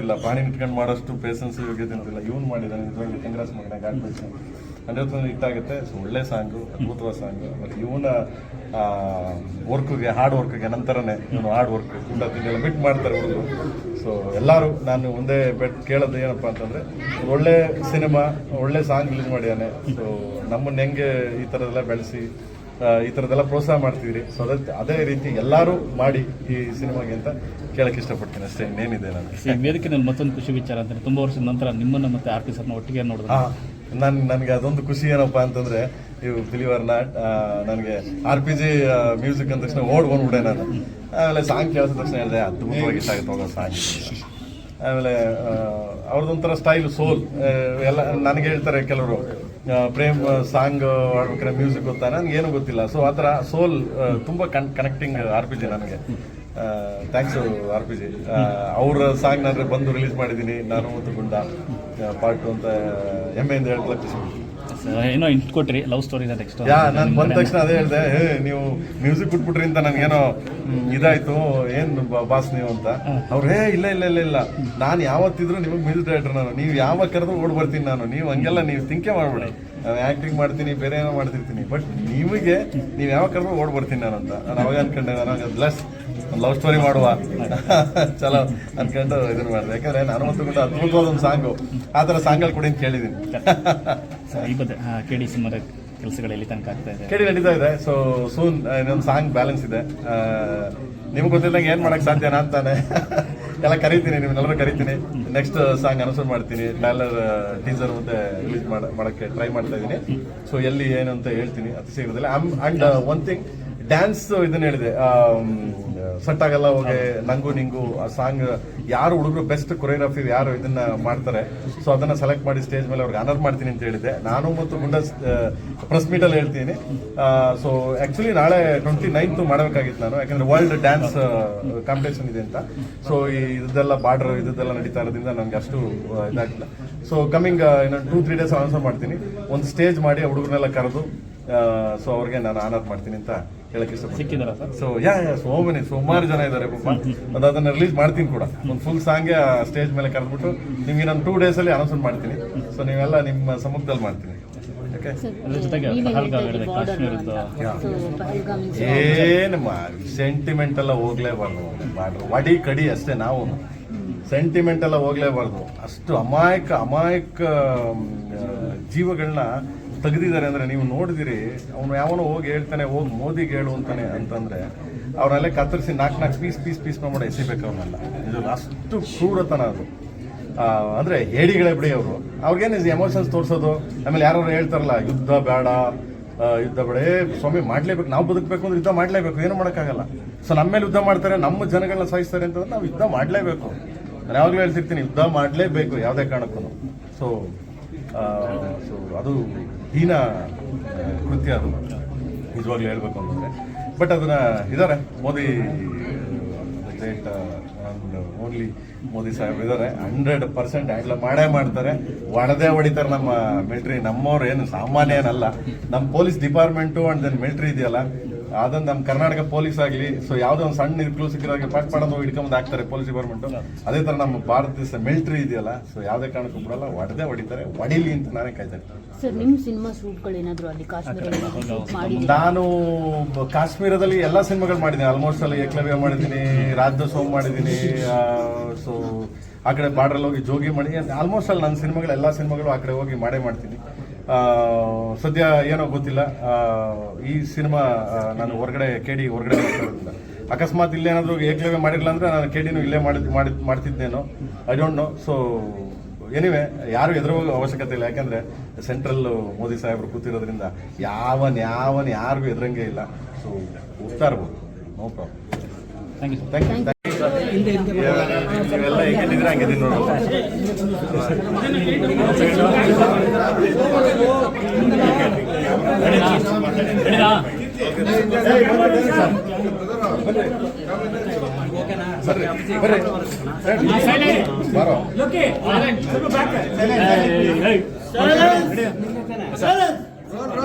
ಇಲ್ಲ ಪ್ರಾಣಿ ಇಟ್ಕೊಂಡು ಮಾಡೋಷ್ಟು ಪೇಷನ್ಸ್ ಯೋಗ್ಯತೆ ಅಂತಿಲ್ಲ. ಇವನು ಮಾಡಿದ್ದಾನೆ ನಿಜವಾಗಿ ಕಂಗ್ರಾಸ್ ಮಗನ ಗಾಡ್ಬೇಕು ಅಂದರೆ ಇಟ್ಟಾಗುತ್ತೆ. ಸೊ ಒಳ್ಳೆ ಸಾಂಗು, ಅದ್ಭುತವಾದ ಸಾಂಗು. ಮತ್ತು ಇವನ ವರ್ಕ್ಗೆ ಹಾರ್ಡ್ ವರ್ಕ್ಗೆ ನಂತರನೇ ಇವನು ಹಾರ್ಡ್ ವರ್ಕ್ ಊಟ ತಿಂಡೆಲ್ಲ ಬಿಟ್ಟು ಮಾಡ್ತಾರೆ ಹುಡುಗರು. ಸೊ ಎಲ್ಲರೂ ನಾನು ಒಂದೇ ಕೇಳೋದು ಏನಪ್ಪ ಅಂತಂದರೆ ಒಳ್ಳೆ ಸಿನಿಮಾ, ಒಳ್ಳೆ ಸಾಂಗ್ ರಿಲೀಸ್ ಮಾಡಿದ್ದಾನೆ. ಸೊ ನಮ್ಮನ್ನು ಹೆಂಗೆ ಈ ಥರದೆಲ್ಲ ಬೆಳೆಸಿ ಈ ಥರದ್ದೆಲ್ಲ ಪ್ರೋತ್ಸಾಹ ಮಾಡ್ತಿದ್ರಿ. ಸೊ ಅದೇ ರೀತಿ ಎಲ್ಲರೂ ಮಾಡಿ ಈ ಸಿನಿಮಾಗೆ ಅಂತ ಕೇಳಕ್ಕೆ ಇಷ್ಟಪಡ್ತೀನಿ ಅಷ್ಟೇ, ಇನ್ನೇನಿದೆ. ನಾನು ವೇದಿಕೆಯಲ್ಲಿ ಮತ್ತೊಂದು ಖುಷಿ ವಿಚಾರ ಅಂದರೆ ತುಂಬ ವರ್ಷದ ನಂತರ ನಿಮ್ಮನ್ನು ಮತ್ತು ಆರ್ ಪಿ ಸರ್ನ ಒಟ್ಟಿಗೆ ನೋಡಿದ್ರೆ ನನಗೆ ಅದೊಂದು ಖುಷಿ ಏನಪ್ಪ ಅಂತಂದರೆ, ಇವು ಬಿಲಿವರ್ ನಾಟ್ ನನಗೆ RPG ಮ್ಯೂಸಿಕ್ ಅಂದ ತಕ್ಷಣ ಓಡ್ಕೊಂಡ್ಬಿಟ್ಟೆ ನಾನು. ಆಮೇಲೆ ಸಾಂಗ್ ಕೇಳಿದ ತಕ್ಷಣ ಹೇಳಿದೆ ಅದ್ಭುತವಾಗಿ ಇಷ್ಟ ಆಗುತ್ತೆ ಹೋಗೋ ಸಾಂಗ್. ಆಮೇಲೆ ಅವ್ರದ್ದೊಂಥರ ಸ್ಟೈಲು ಸೋಲ್ ಎಲ್ಲ ನನಗೆ ಹೇಳ್ತಾರೆ ಕೆಲವರು, ಪ್ರೇಮ್ ಸಾಂಗ್ ಆಡ್ಬೇಕಾದ್ರೆ ಮ್ಯೂಸಿಕ್ ಗೊತ್ತಾ, ನನಗೇನು ಗೊತ್ತಿಲ್ಲ. ಸೊ ಆ ಥರ ಸೋಲ್ ತುಂಬ ಕನೆಕ್ಟಿಂಗ್ RPG ನನಗೆ. Thanks RPG. ಅವ್ರ ಸಾಂಗ್ ನಾನು ಬಂದು ರಿಲೀಸ್ ಮಾಡಿದ್ದೀನಿ, ನಾನು ಮತ್ತು ಗುಂಡ ಪಾರ್ಟ್ 2 ಅಂತ ಹೆಮ್ಮೆಯಿಂದ ಹೇಳ್ಕೊಳಕ್ಕೆ ಇಷ್ಟಪಡ್ತೀನಿ. ಏನೋ ಇಂಟ್ ಕೊಟ್ರಿ ಲವ್ ಸ್ಟೋರಿ ನೆಕ್ಸ್ಟ್. ನಾನು ಬಂದ ತಕ್ಷಣ ಅದೇ ಹೇಳಿದೆ, ನೀವು ಮ್ಯೂಸಿಕ್ ಬಿಟ್ಬಿಟ್ರಿ ಅಂತ ನನಗೇನೋ ಇದಾಯ್ತು, ಏನು ಬಾಸ್ ನೀವು ಅಂತ. ಅವ್ರು ಇಲ್ಲ ಇಲ್ಲ ಇಲ್ಲ ಇಲ್ಲ ನಾನು ಯಾವತ್ತಿದ್ರು ನಿಮಗೆ ಮ್ಯೂಸಿಕ್ ಡೈರೆಕ್ಟರ್, ನಾನು ನೀವು ಯಾವಾಗ ಕರೆದ್ರು ಓಡ್ ಬರ್ತೀನಿ ನಾನು. ನೀವು ಹಂಗೆಲ್ಲ ನೀವು ತಿಂಕೆ ಮಾಡ್ಬೇಡಿ, ಆ್ಯಕ್ಟಿಂಗ್ ಮಾಡ್ತೀನಿ, ಬೇರೆ ಏನೋ ಮಾಡ್ತಿರ್ತೀನಿ, ಬಟ್ ನಿಮಗೆ ನೀವು ಯಾವಾಗ ಕರೆದ್ರು ಓಡ್ ಬರ್ತೀನಿ ನಾನು ಅಂತ. ನಾನು ಅವಾಗ ಅನ್ಕೊಂಡೆ, ನನಗೆ ಬ್ಲಸ್ ಒಂದು ಲವ್ ಸ್ಟೋರಿ ಮಾಡುವ ಚಲೋ ಅನ್ಕೊಂಡು ಇದನ್ನು ಮಾಡಿದೆ. ಯಾಕಂದರೆ ನಾನು ಮತ್ತು ಕೂಡ ಅದ್ಭುತವಾದ ಒಂದು ಸಾಂಗು, ಆ ಥರ ಸಾಂಗ್ಗಳು ಕೊಡಿ ಅಂತ ಕೇಳಿದ್ದೀನಿ. ಈ ಬಗ್ಗೆ KD ಸಿನಿಮಾದ ಕೆಲಸಗಳಲ್ಲಿ ತನಕ ಆಗ್ತಾ ಇದೆ, KD ನಡೀತಾ ಇದೆ. ಸೊ ಸೂನ್ ಇನ್ನೊಂದು ಸಾಂಗ್ ಬ್ಯಾಲೆನ್ಸ್ ಇದೆ. ನಿಮ್ಗೆ ಗೊತ್ತಿಲ್ಲದಂಗೆ ಏನು ಮಾಡೋಕ್ಕೆ ಸಾಧ್ಯನಾ ಅಂತಾನೆ ಎಲ್ಲ ಕರಿತೀನಿ, ನಿಮ್ಮನ್ನೆಲ್ಲರೂ ಕರಿತೀನಿ. ನೆಕ್ಸ್ಟ್ ಸಾಂಗ್ ಅನೌನ್ಸ್ ಮಾಡ್ತೀನಿ, ಟ್ರೈಲರ್ ಟೀಸರ್ ಮತ್ತೆ ರಿಲೀಸ್ ಮಾಡೋಕ್ಕೆ ಟ್ರೈ ಮಾಡ್ತಾ ಇದ್ದೀನಿ. ಸೊ ಎಲ್ಲಿ ಏನು ಅಂತ ಹೇಳ್ತೀನಿ ಅತಿ ಶೀಘ್ರದಲ್ಲಿ. ಅಂಡ್ ಒನ್ ಥಿಂಗ್, ಡ್ಯಾನ್ಸ್ ಇದನ್ನ ಹೇಳಿದೆ, ಸೆಟ್ ಆಗಲ್ಲ ಹೋಗಿ ನಂಗು ನಿಂಗು ಆ ಸಾಂಗ್ ಯಾರು ಹುಡುಗರು ಬೆಸ್ಟ್ ಕೊರಿಯೋಗ್ರಫಿ ಯಾರು ಇದನ್ನ ಮಾಡ್ತಾರೆ, ಸೊ ಅದನ್ನ ಸೆಲೆಕ್ಟ್ ಮಾಡಿ ಸ್ಟೇಜ್ ಮೇಲೆ ಅವ್ರಿಗೆ ಆನರ್ ಮಾಡ್ತೀನಿ ಅಂತ ಹೇಳಿದೆ. ನಾನು ಮತ್ತು ಗುಂಡ ಪ್ರೆಸ್ ಮೀಟಲ್ಲಿ ಹೇಳ್ತೀನಿ. ಸೊ ಆ್ಯಕ್ಚುಲಿ ನಾಳೆ 29th ಮಾಡಬೇಕಾಗಿತ್ತು ನಾನು, ಯಾಕಂದ್ರೆ ವರ್ಲ್ಡ್ ಡ್ಯಾನ್ಸ್ ಕಾಂಪಿಟೇಷನ್ ಇದೆ ಅಂತ. ಸೊ ಇದೆಲ್ಲ ಬಾರ್ಡರ್ ಇದೆಲ್ಲ ನಡೀತಾ ಇರೋದ್ರಿಂದ ನನಗೆ ಅಷ್ಟು ಇದಾಗಿಲ್ಲ. ಸೊ ಕಮಿಂಗ್ ಇನ್ನೊಂದು 2-3 days ಅನೌನ್ಸ್ ಮಾಡ್ತೀನಿ. ಒಂದು ಸ್ಟೇಜ್ ಮಾಡಿ ಹುಡುಗರನ್ನೆಲ್ಲ ಕರೆದು ಸೊ ಅವ್ರಿಗೆ ನಾನು ಆನರ್ ಮಾಡ್ತೀನಿ ಅಂತ ಹೇಳಕ್ಕೆ ಇಷ್ಟಪಡ್ತೀನಿ. ಸೊ ಸುಮಾರು ಜನ ಇದ್ದಾರೆ ಪಾಪ. ಅದು ಅದನ್ನ ರಿಲೀಸ್ ಮಾಡ್ತೀನಿ ಕೂಡ, ಒಂದು ಫುಲ್ ಸಾಂಗ್ಗೆ ಸ್ಟೇಜ್ ಮೇಲೆ ಕರೆದ್ಬಿಟ್ಟು ನಿಮ್ಗೆ ನಾನು 2 days ಅನೌನ್ಸ್ ಮಾಡ್ತೀನಿ. ಸೊ ನೀವೆಲ್ಲ ನಿಮ್ಮ ಸಮ್ಮುಖದಲ್ಲಿ ಮಾಡ್ತೀನಿ. ಏನು ಸೆಂಟಿಮೆಂಟ್ ಎಲ್ಲ ಹೋಗ್ಲೇಬಾರ್ದು, ವಡಿ ಕಡಿ ಅಷ್ಟೇ. ನಾವು ಸೆಂಟಿಮೆಂಟ್ ಎಲ್ಲ ಹೋಗ್ಲೇಬಾರ್ದು. ಅಷ್ಟು ಅಮಾಯಕ ಜೀವಗಳನ್ನ ತೆಗೆದಿದ್ದಾರೆ ಅಂದರೆ ನೀವು ನೋಡಿದಿರಿ. ಅವನು ಯಾವನೋ ಹೋಗಿ ಹೇಳ್ತಾನೆ, ಹೋಗಿ ಮೋದಿಗೆ ಹೇಳು ಅಂತಾನೆ ಅಂತಂದ್ರೆ ಅವ್ರನ್ನೆಲ್ಲ ಕತ್ತರಿಸಿ 4 ಪೀಸ್ ಮಾಡಿ ಎಸಿಬೇಕು ಅವನ್ನೆಲ್ಲ. ಇದು ಅಷ್ಟು ಕ್ರೂರತನ ಅದು. ಅಂದರೆ ಹೇಡಿಗಳೇ ಬಿಡಿ ಅವರು, ಅವ್ರಿಗೇನು ಎಮೋಷನ್ಸ್ ತೋರಿಸೋದು. ಆಮೇಲೆ ಯಾರು ಹೇಳ್ತಾರಲ್ಲ ಯುದ್ಧ ಬೇಡ, ಯುದ್ಧ ಬೇಡ, ಸ್ವಾಮಿ ಮಾಡಲೇಬೇಕು, ನಾವು ಬದುಕಬೇಕು ಅಂದ್ರೆ ಯುದ್ಧ ಮಾಡಲೇಬೇಕು, ಏನು ಮಾಡೋಕ್ಕಾಗಲ್ಲ. ಸೊ ನಮ್ಮ ಮೇಲೆ ಯುದ್ಧ ಮಾಡ್ತಾರೆ, ನಮ್ಮ ಜನಗಳನ್ನ ಸಾಯಿಸ್ತಾರೆ ಅಂತಂದ್ರೆ ನಾವು ಯುದ್ಧ ಮಾಡಲೇಬೇಕು. ನಾನು ಯಾವಾಗಲೂ ಹೇಳ್ತಿರ್ತೀನಿ, ಯುದ್ಧ ಮಾಡಲೇಬೇಕು ಯಾವುದೇ ಕಾರಣಕ್ಕೂ. ಸೊ ಅದು ಹೀನ ಕೃತ್ಯ ಅದು ನಿಜವಾಗ್ಲೂ ಹೇಳ್ಬೇಕು ಅಂತಂದರೆ. ಬಟ್ ಅದನ್ನ ಇದ್ದಾರೆ ಮೋದಿ ಗ್ರೇಟ್, ಓನ್ಲಿ ಮೋದಿ ಸಾಹೇಬ್ ಇದ್ದಾರೆ. 100% ಹ್ಯಾಂಡಲ್ ಮಾಡೇ ಮಾಡ್ತಾರೆ, ಹೊಡಿತಾರೆ ನಮ್ಮ ಮಿಲಿಟ್ರಿ. ನಮ್ಮವ್ರು ಏನು ಸಾಮಾನ್ಯ ಏನಲ್ಲ. ನಮ್ಮ police department and then military ಇದೆಯಲ್ಲ, ಅದನ್ನು ನಮ್ಮ ಕರ್ನಾಟಕ ಪೊಲೀಸ್ ಆಗಲಿ, ಸೊ ಯಾವುದೋ ಒಂದು ಸಣ್ಣ ನಿರ್ಕ್ಲೂ ಸಿಕ್ಕಿರೋರಿಗೆ ಪಾಟ್ ಮಾಡೋದು ಹಿಡ್ಕೊಂಬಂದು ಹಾಕ್ತಾರೆ ಪೊಲೀಸ್ ಡಿಪಾರ್ಟ್ಮೆಂಟು. ಅದೇ ಥರ ನಮ್ಮ ಭಾರತ ದೇಶ ಮಿಲಿಟ್ರಿ ಇದೆಯಲ್ಲ, ಸೊ ಯಾವುದೇ ಕಾರಣಕ್ಕೂ ಬಿಡಲ್ಲ, ಹೊಡಿತಾರೆ, ಹೊಡಿಲಿ ಅಂತ ನಾನೇ ಕಾಯ್ತೇನೆ. ನಾನು ಕಾಶ್ಮೀರದಲ್ಲಿ ಎಲ್ಲ ಸಿನಿಮಾಗಳು ಮಾಡಿದ್ದೀನಿ. ಆಲ್ಮೋಸ್ಟ್ ಅಲ್ಲಿ ಏಕಲವ್ಯ ಮಾಡಿದ್ದೀನಿ, ರಾಜದಾಸೋಮ್ ಮಾಡಿದ್ದೀನಿ. ಸೊ ಆ ಕಡೆ ಬಾರ್ಡ್ರಲ್ಲಿ ಹೋಗಿ ಜೋಗಿ ಮಾಡಿ, ಆಲ್ಮೋಸ್ಟ್ ಅಲ್ಲಿ ನನ್ನ ಸಿನಿಮಾಗಳು ಎಲ್ಲ ಸಿನಿಮಾಗಳು ಆ ಕಡೆ ಹೋಗಿ ಮಾಡ್ತೀನಿ. ಸದ್ಯ ಏನೋ ಗೊತ್ತಿಲ್ಲ, ಈ ಸಿನಿಮಾ ನಾನು ಹೊರಗಡೆ KD ಹೊರಗಡೆ ಮಾಡ್ತಾ, ಅಕಸ್ಮಾತ್ ಇಲ್ಲೇನಾದರೂ ಏಕಲವ್ಯ ಮಾಡಿರಲಿಲ್ಲ ಅಂದರೆ ನಾನು KDನೂ ಇಲ್ಲೇ ಮಾಡ್ತಿದ್ದೇನೋ, I don't know. So anyway ಯಾರು ಎದುರೋ ಅವಶ್ಯಕತೆ ಇಲ್ಲ, ಯಾಕೆಂದರೆ ಸೆಂಟ್ರಲ್ ಮೋದಿ ಸಾಹೇಬರು ಕೂತಿರೋದ್ರಿಂದ ಯಾರಿಗೂ ಎದುರಂಗೆ ಇಲ್ಲ. ಸೊ ಹೋಗ್ತಾ ಇರ್ಬೋದು, ನೋ ಪ್ರಾಬ್ಲಮ್. Thank you. ನೀವೆಲ್ಲ ಹೇಗಿದ್ದೀರಾ ಹಂಗೆ ನೋಡೋದು.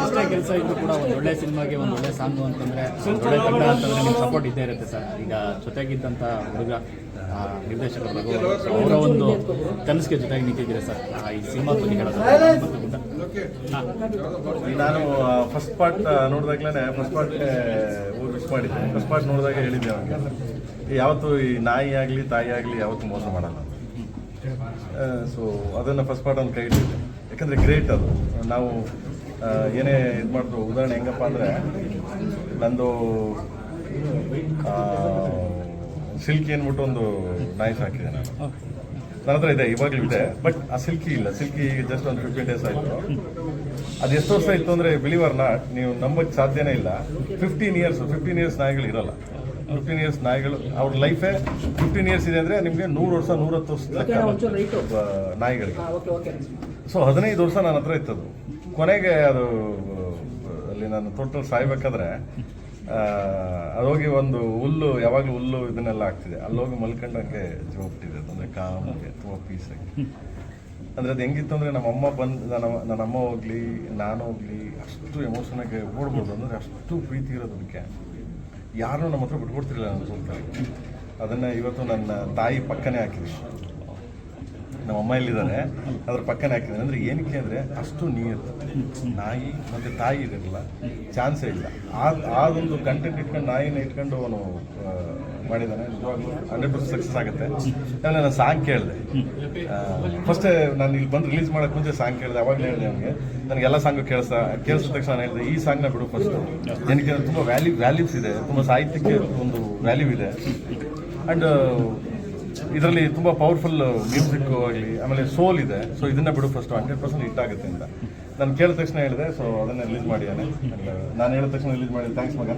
ಎಷ್ಟೇ ಕೆಲಸ ಇದ್ರೂ ಕೂಡ ಒಂದು ಒಳ್ಳೆ ಸಿನಿಮಾಗೆ ಒಂದು ಒಳ್ಳೆ ಸಾಂಗು ಅಂತಂದ್ರೆ, ಒಳ್ಳೆ ತಂಡ ಅಂತಂದ್ರೆ ನಿಮ್ಗೆ ಸಪೋರ್ಟ್ ಇದ್ದೇ ಇರುತ್ತೆ ಸರ್. ಈಗ ಜೊತೆಗಿದ್ದಂಥ ಹುಡುಗ ನಿರ್ದೇಶಕರು ರಘು ಅವರು. So, ಅವರ ಒಂದು ಕನಸಿಗೆ ಜೊತೆಗೆ ನಿಂತಿದ್ದೀರಾ ಸರ್ ಈ ಸಿನಿಮಾ ಬಗ್ಗೆ ಹೇಳೋದು. ನಾನು ಫಸ್ಟ್ ಪಾರ್ಟ್ ನೋಡಿದಾಗ್ಲೇ ಫಸ್ಟ್ ಪಾರ್ಟ್ಗೆ ಹೋಗಿ ವಿಶ್ ಮಾಡಿದ್ದೆ. ಫಸ್ಟ್ ಪಾರ್ಟ್ ನೋಡಿದಾಗ ಹೇಳಿದ್ದೆ ಅವನಿಗೆ, ಯಾವತ್ತು ಈ ನಾಯಿ ಆಗಲಿ ತಾಯಿ ಆಗಲಿ ಯಾವತ್ತೂ ಮೋಸ ಮಾಡಲ್ಲ. ಸೊ ಅದನ್ನು ಫಸ್ಟ್ ಪಾರ್ಟ್ ಒಂದು ಕೈ ಇಟ್ಟಿದ್ದೆ. ಯಾಕಂದರೆ ಗ್ರೇಟ್ ಅದು. ನಾವು ಏನೇ ಇದು ಮಾಡಿದ್ರು, ಉದಾಹರಣೆ ಹೆಂಗಪ್ಪ ಅಂದರೆ, ನಂದು ಸಿಲ್ಕಿ ಅಂದ್ಬಿಟ್ಟು ಒಂದು ನಾಯಿ ಸಾಕಿದೆ ನಾನು. ನನ್ನ ಹತ್ರ ಇದೆ, ಇವಾಗಲೂ ಇದೆ. ಬಟ್ ಆ ಸಿಲ್ಕಿ ಇಲ್ಲ. ಸಿಲ್ಕಿ ಜಸ್ಟ್ ಒಂದು 15 days ಆಯಿತು. ಅದು ಎಷ್ಟು ವರ್ಷ ಇತ್ತು ಅಂದರೆ ಬಿಲೀವರ್ ನಾಟ್, ನೀವು ನಂಬಕ್ಕೆ ಸಾಧ್ಯನೇ ಇಲ್ಲ. 15 years ನಾಯಿಗಳು ಇರಲ್ಲ. 15 years ನಾಯಿಗಳು ಅವ್ರ ಲೈಫೇ 15 years ಇದೆ ಅಂದರೆ ನಿಮಗೆ 100 ವರ್ಷ 110 ವರ್ಷ ಲೆಕ್ಕ ನಾಯಿಗಳಿಗೆ. ಸೊ 15 ವರ್ಷ ನನ್ನ ಹತ್ರ ಇತ್ತದು. ಕೊನೆಗೆ ಅದು ಅಲ್ಲಿ ನಾನು ಟೋಟಲ್ ಸಾಯ್ಬೇಕಾದ್ರೆ ಅದೋಗಿ ಒಂದು ಹುಲ್ಲು, ಯಾವಾಗಲೂ ಹುಲ್ಲು ಇದನ್ನೆಲ್ಲ ಆಗ್ತಿದೆ, ಅಲ್ಲೋಗಿ ಮಲ್ಕೊಂಡಂಗೆ ಜೀವ ಬಿಟ್ಟಿದೆ. ಅಂದರೆ ಕಾಮಗೆ ತುಂಬ ಪೀಸಾಗಿ. ಅಂದರೆ ಅದು ಹೆಂಗಿತ್ತು ಅಂದರೆ, ನಮ್ಮಮ್ಮ ಬಂದು ನನ್ನ ಅಮ್ಮ ಹೋಗಲಿ ನಾನು ಹೋಗಲಿ ಅಷ್ಟು ಎಮೋಷನಾಗಿ ಓಡ್ಬೋದು. ಅಂದರೆ ಅಷ್ಟು ಪ್ರೀತಿ ಇರೋದಕ್ಕೆ ಯಾರನ್ನೂ ನಮ್ಮ ಹತ್ರ ಬಿಟ್ಕೊಡ್ತಿರಲಿಲ್ಲ ನನ್ನ ತೋಟದಲ್ಲಿ. ಅದನ್ನು ಇವತ್ತು ನನ್ನ ತಾಯಿ ಪಕ್ಕನೇ ಹಾಕಿದ್ದೀನಿ. ನಮ್ಮ ಅಮ್ಮ ಎಲ್ಲಿದ್ದಾರೆ ಅದ್ರ ಪಕ್ಕನೇ ಹಾಕಿದ್ದೀನಿ. ಅಂದರೆ ಏನಕ್ಕೆ ಅಂದರೆ ಅಷ್ಟು ನೀರು ನಾಯಿ ಮತ್ತು ತಾಯಿ ಇದಿರಲ್ಲ, ಚಾನ್ಸೇ ಇಲ್ಲ. ಅದೊಂದು ಕಂಟೆಂಟ್ ಇಟ್ಕೊಂಡು ನಾಯಿನ ಇಟ್ಕೊಂಡು ಅವನು ಮಾಡಿದ್ದಾನೆ. ನಿಜವಾಗ್ಲೂ 100% ಸಕ್ಸಸ್ ಆಗುತ್ತೆ. ಆಮೇಲೆ ನಾನು ಸಾಂಗ್ ಕೇಳಿದೆ. ಫಸ್ಟೇ ನಾನು ಇಲ್ಲಿ ಬಂದು ರಿಲೀಸ್ ಮಾಡೋಕ್ಕೆ ಮುಂಚೆ ಸಾಂಗ್ ಕೇಳಿದೆ. ಅವಾಗಲೇ ಹೇಳಿದೆ ಅವನಿಗೆ, ನನಗೆಲ್ಲ ಸಾಂಗು ಕೇಳಿಸಿದ ತಕ್ಷಣ ನಾನು ಹೇಳಿದೆ, ಈ ಸಾಂಗ್ನ ಬಿಡು ಫಸ್ಟು. ಏನಕ್ಕೆ ತುಂಬ ವ್ಯಾಲ್ಯೂಸ್ ಇದೆ, ತುಂಬ ಸಾಹಿತ್ಯಕ್ಕೆ ಒಂದು ವ್ಯಾಲ್ಯೂ ಇದೆ. ಆ್ಯಂಡ್ ಇದರಲ್ಲಿ ತುಂಬ ಪವರ್ಫುಲ್ ಮ್ಯೂಸಿಕ್ ಆಗಲಿ, ಆಮೇಲೆ ಸೋಲ್ ಇದೆ. ಸೊ ಇದನ್ನ ಬಿಡು ಫಸ್ಟ್, 100% ಹಿಟ್ ಆಗುತ್ತೆ ಅಂತ ನಾನು ಕೇಳಿದ ತಕ್ಷಣ ಹೇಳಿದೆ. ಸೊ ಅದನ್ನೇ ರಿಲೀಸ್ ಮಾಡಿದ್ದಾನೆ. ನಾನು ಹೇಳಿದ ತಕ್ಷಣ ರಿಲೀಸ್ ಮಾಡಿ. ಥ್ಯಾಂಕ್ಸ್ ಮಗ.